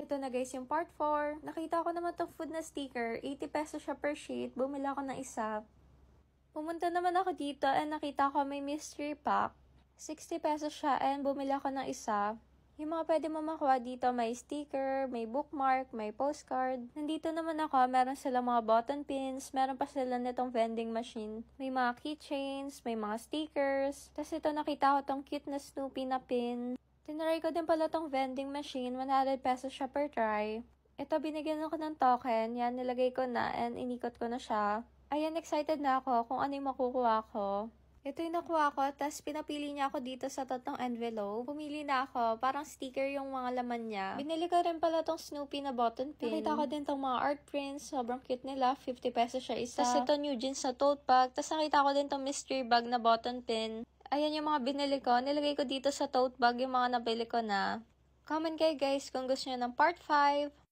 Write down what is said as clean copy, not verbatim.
ito na guys yung part 4. Nakita ko naman tong food na sticker. 80 pesos siya per sheet. Bumili ako ng isa. Pumunta naman ako dito and nakita ko may mystery pack. 60 pesos siya and bumili ako ng isa. Yung mga pwede mo makuha dito, may sticker, may bookmark, may postcard. Nandito naman ako, meron sila mga button pins, meron pa sila nitong vending machine. May mga keychains, may mga stickers. Tapos ito nakita ko tong cute na Snoopy na pin. Tinry ko din pala tong vending machine, 100 pesos siya per try. Ito binigyan ako ng token, yan nilagay ko na and inikot ko na siya. Ayan, excited na ako kung ano yung makukuha ko. Ito yung nakuha ko, tapos pinapili niya ako dito sa tatlong envelope. Pumili na ako, parang sticker yung mga laman niya. Binili ko rin pala tong Snoopy na button pin. Nakita ko din tong mga art prints, sobrang cute nila, 50 pesos siya isa. Tapos ito New Jeans na tote bag, tapos nakita ko din tong mystery bag na button pin. Ayan yung mga binili ko, nilagay ko dito sa tote bag yung mga nabili ko na. Comment kayo guys kung gusto niyo ng part 5.